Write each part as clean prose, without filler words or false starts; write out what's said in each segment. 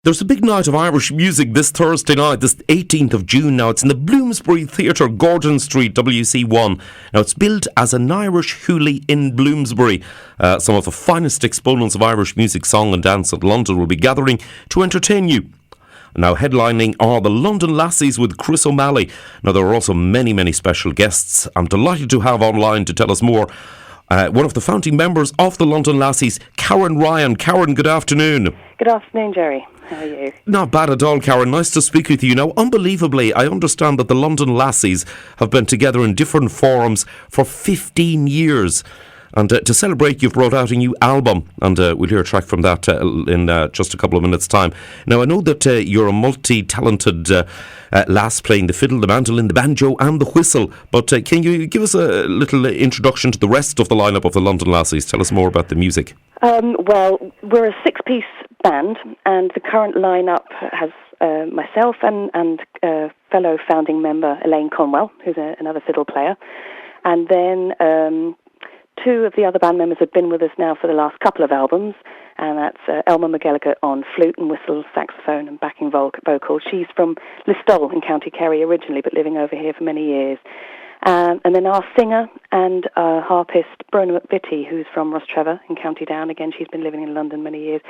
There's a big night of Irish music this Thursday night, this 18th of June now. It's in the Bloomsbury Theatre, Gordon Street, WC1. Now, it's billed as an Irish Hoolie in Bloomsbury. Some of the finest exponents of Irish music, song and dance at London will be gathering to entertain you. Now, headlining are the London Lassies with Chris O'Malley. Now, there are also many, many special guests. I'm delighted to have online to tell us more one of the founding members of the London Lassies, Karen Ryan. Karen, good afternoon. Good afternoon, Gerry. How are you? Not bad at all, Karen. Nice to speak with you. Now, unbelievably, I understand that the London Lassies have been together in different forums for 15 years. And to celebrate, you've brought out a new album, and we'll hear a track from that in just a couple of minutes' time. Now, I know that you're a multi-talented lass playing the fiddle, the mandolin, the banjo and the whistle, but can you give us a little introduction to the rest of the lineup of the London Lassies? Tell us more about the music. Well, we're a six-piece band, and the current lineup has myself and fellow founding member Elaine Conwell, who's another fiddle player, and then two of the other band members have been with us now for the last couple of albums, and that's Elma McGilligan on flute and whistle, saxophone and backing vocal. She's from Listowel in County Kerry originally, but living over here for many years. And then our singer and harpist, Brona McVitie, who's from Rostrevor in County Down. Again, she's been living in London many years.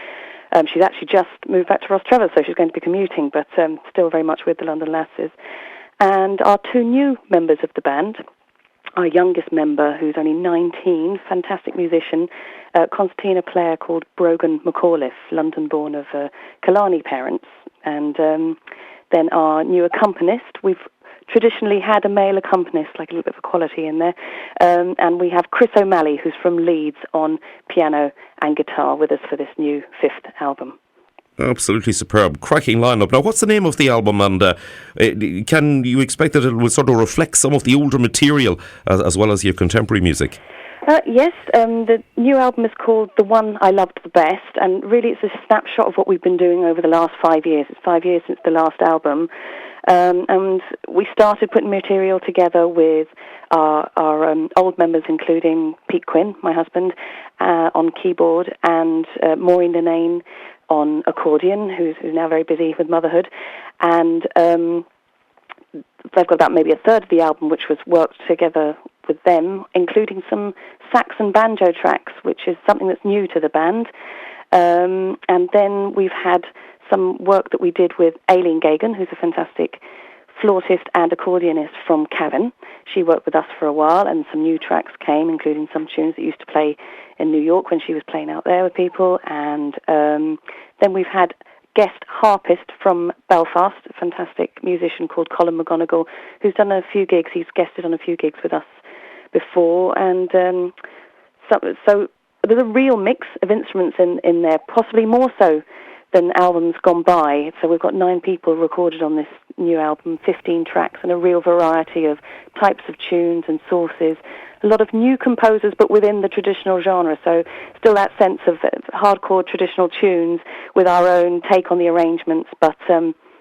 She's actually just moved back to Rostrevor, so she's going to be commuting, but still very much with the London Lasses. And our two new members of the band, our youngest member, who's only 19, fantastic musician, concertina player called Brogan McAuliffe, London-born of Killarney parents. And then our new accompanist, we've traditionally had a male accompanist, like a little bit of equality in there. And we have Chris O'Malley, who's from Leeds, on piano and guitar with us for this new fifth album. Absolutely superb. Cracking lineup. Now, what's the name of the album, and can you expect that it will sort of reflect some of the older material as well as your contemporary music? Yes, the new album is called The One I Loved the Best, and really it's a snapshot of what we've been doing over the last 5 years. It's 5 years since the last album, and we started putting material together with our old members, including Pete Quinn, my husband, on keyboard, and Maureen Denane on accordion, who's now very busy with motherhood. And they've got about maybe a third of the album, which was worked together with them, including some sax and banjo tracks, which is something that's new to the band. And then we've had some work that we did with Aileen Gagan, who's a fantastic flautist and accordionist from Cavan. She worked with us for a while, and some new tracks came, including some tunes that used to play in New York when she was playing out there with people. And then we've had guest harpist from Belfast, a fantastic musician called Colin McGonigal, who's done a few gigs. He's guested on a few gigs with us before. And so there's a real mix of instruments in there, possibly more so than albums gone by. So we've got 9 people recorded on this new album, 15 tracks, and a real variety of types of tunes and sources. A lot of new composers, but within the traditional genre. So still that sense of hardcore traditional tunes with our own take on the arrangements, but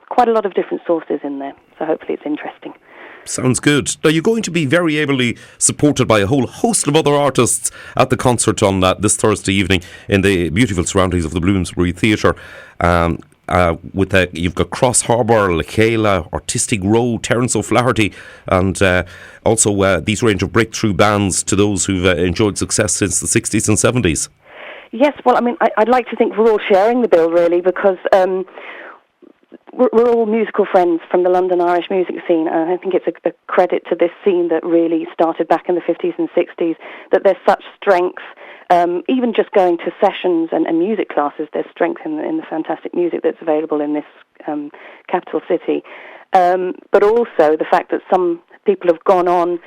quite a lot of different sources in there. So hopefully it's interesting. Sounds good. Now, you're going to be very ably supported by a whole host of other artists at the concert on this Thursday evening in the beautiful surroundings of the Bloomsbury Theatre. You've got Cross Harbour, Lacayla, Artistic Row, Terence O'Flaherty, and also these range of breakthrough bands to those who've enjoyed success since the 60s and 70s. Yes, well, I mean, I'd like to think we're all sharing the bill, really, because we're all musical friends from the London Irish music scene, and I think it's a credit to this scene that really started back in the 50s and 60s, that there's such strength. Even just going to sessions and music classes, there's strength in the fantastic music that's available in this capital city. But also the fact that some people have gone on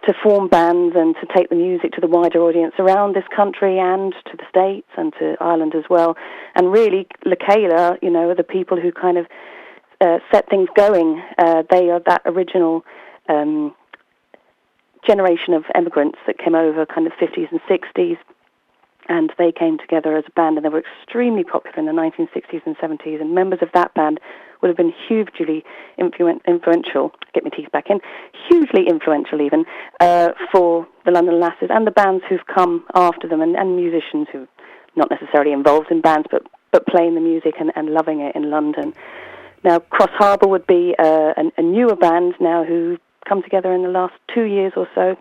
to form bands and to take the music to the wider audience around this country and to the States and to Ireland as well. And really, Lacayla, are the people who kind of set things going. They are that original generation of immigrants that came over kind of 50s and 60s. And they came together as a band, and they were extremely popular in the 1960s and 70s. And members of that band would have been hugely influential, get my teeth back in, hugely influential even, for the London Lasses and the bands who've come after them, and musicians who not necessarily involved in bands, but but playing the music and loving it in London. Now, Cross Harbour would be a newer band now who come together in the last 2 years or so,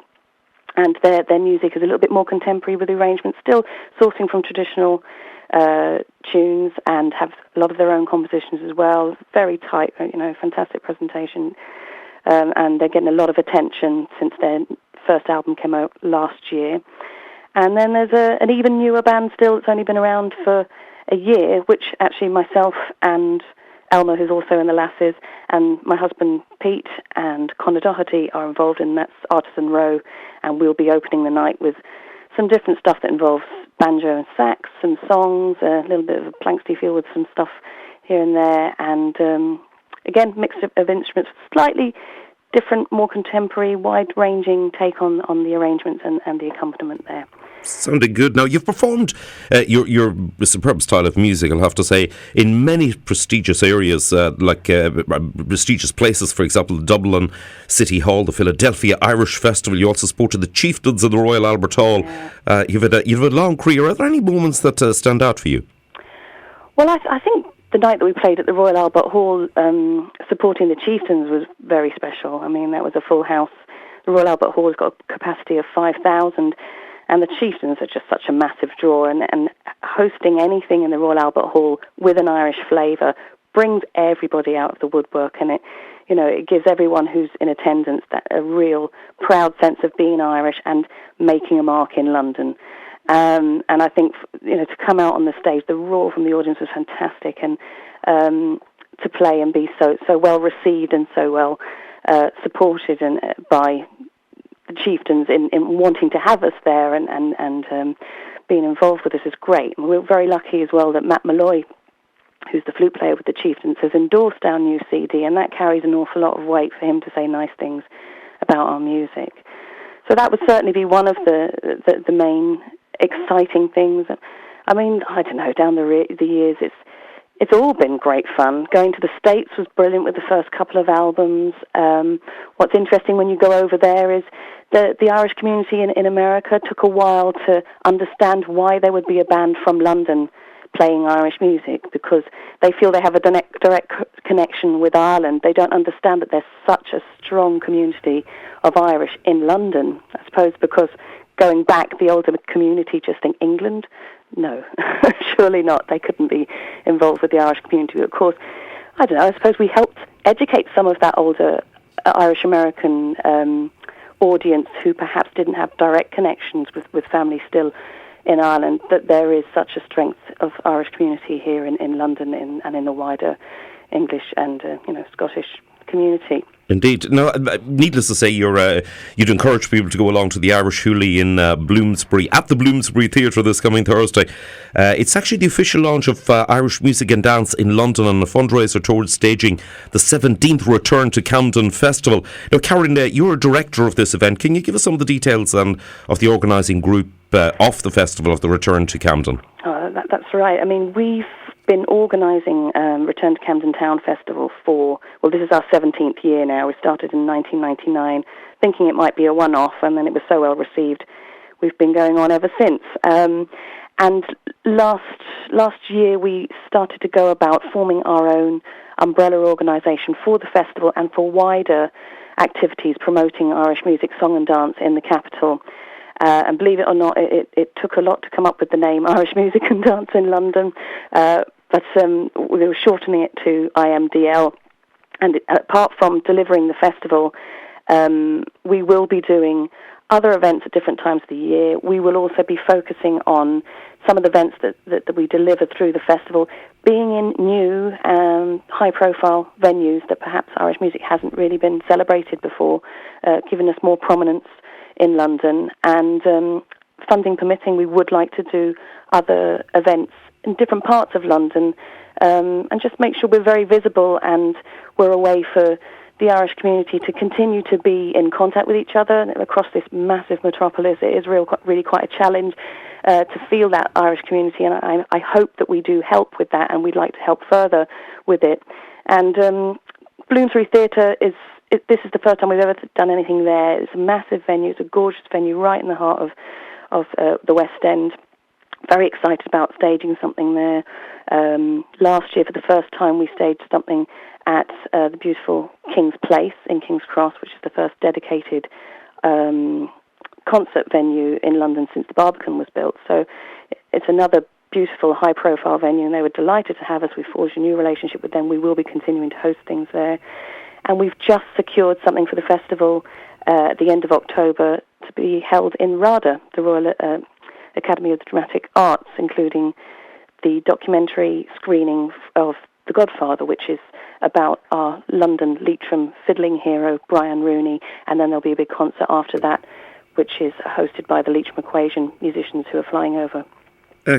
and their music is a little bit more contemporary with arrangements, still sourcing from traditional tunes, and have a lot of their own compositions as well. Very tight, fantastic presentation, and they're getting a lot of attention since their first album came out last year. And then there's an even newer band still that's only been around for a year, which actually myself and Elma, who's also in the Lasses, and my husband Pete and Conor Doherty are involved in. That's Artisan Row, and we'll be opening the night with some different stuff that involves banjo and sax, some songs, a little bit of a planksty feel with some stuff here and there, and again, mix of instruments, slightly different, more contemporary, wide-ranging take on the arrangements and the accompaniment there. Sounding good. Now, you've performed your superb style of music, I'll have to say, in many prestigious areas, like prestigious places, for example, Dublin City Hall, the Philadelphia Irish Festival. You also supported the Chieftains in the Royal Albert Hall. Yeah. You've had a long career. Are there any moments that stand out for you? Well, I think the night that we played at the Royal Albert Hall, supporting the Chieftains, was very special. I mean, that was a full house. The Royal Albert Hall has got a capacity of 5,000. And the Chieftains are just such a massive draw, and hosting anything in the Royal Albert Hall with an Irish flavour brings everybody out of the woodwork, and it gives everyone who's in attendance a real proud sense of being Irish and making a mark in London. And I think to come out on the stage, the roar from the audience was fantastic, and to play and be so well received and so well supported by the Chieftains in wanting to have us there and being involved with us is great. And we're very lucky as well that Matt Malloy, who's the flute player with the Chieftains, has endorsed our new CD, and that carries an awful lot of weight for him to say nice things about our music. So that would certainly be one of the main exciting things. I mean, I don't know, down the years, it's all been great fun. Going to the States was brilliant with the first couple of albums. What's interesting when you go over there is the Irish community in America took a while to understand why there would be a band from London playing Irish music, because they feel they have a direct connection with Ireland. They don't understand that there's such a strong community of Irish in London. I suppose because going back, the older community just think England. No, surely not. They couldn't be involved with the Irish community. Of course, I don't know, I suppose we helped educate some of that older Irish-American audience who perhaps didn't have direct connections with family still in Ireland, that there is such a strength of Irish community here in London and in the wider English and Scottish community. Indeed. Now, needless to say, you'd encourage people to go along to the Irish Hoolie in Bloomsbury, at the Bloomsbury Theatre this coming Thursday. It's actually the official launch of Irish Music and Dance in London, and a fundraiser towards staging the 17th Return to Camden Festival. Now, Karen, you're a director of this event. Can you give us some of the details of the organising group of the festival of the Return to Camden? That's right. I mean, we've been organising Return to Camden Town Festival this is our 17th year now. We started in 1999, thinking it might be a one-off, and then it was so well received. We've been going on ever since. And last year we started to go about forming our own umbrella organisation for the festival and for wider activities promoting Irish music, song and dance in the capital. And believe it or not, it took a lot to come up with the name Irish Music and Dance in London, but we were shortening it to IMDL. And apart from delivering the festival, we will be doing other events at different times of the year. We will also be focusing on some of the events that we deliver through the festival, being in new high-profile venues that perhaps Irish music hasn't really been celebrated before, giving us more prominence in London. And funding permitting, we would like to do other events in different parts of London, and just make sure we're very visible and we're a way for the Irish community to continue to be in contact with each other across this massive metropolis. It is really quite a challenge to feel that Irish community, and I hope that we do help with that, and we'd like to help further with it. And Bloomsbury Theatre this is the first time we've ever done anything there. It's a massive venue. It's a gorgeous venue right in the heart of the West End, very excited about staging something there. Last year, for the first time, we staged something at the beautiful King's Place in King's Cross, which is the first dedicated concert venue in London since the Barbican was built. So it's another beautiful, high-profile venue, and they were delighted to have us. We forged a new relationship with them. We will be continuing to host things there. And we've just secured something for the festival at the end of October to be held in RADA, the Royal Academy of the Dramatic Arts, including the documentary screening of The Godfather, which is about our London Leitrim fiddling hero, Brian Rooney, and then there'll be a big concert after that, which is hosted by the Leitrim Equation musicians who are flying over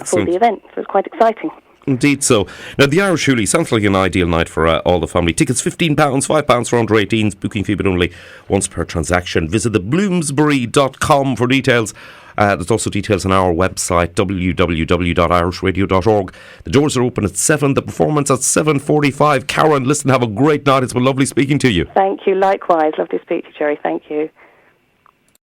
for the event. So it's quite exciting. Indeed so. Now, the Irish Hoolie sounds like an ideal night for all the family. Tickets £15, £5 for under 18s, booking fee but only once per transaction. Visit the bloomsbury.com for details. There's also details on our website, www.irishradio.org. The doors are open at 7, the performance at 7:45. Karen, listen, have a great night. It's been lovely speaking to you. Thank you, likewise. Lovely to speak to you, Gerry. Thank you.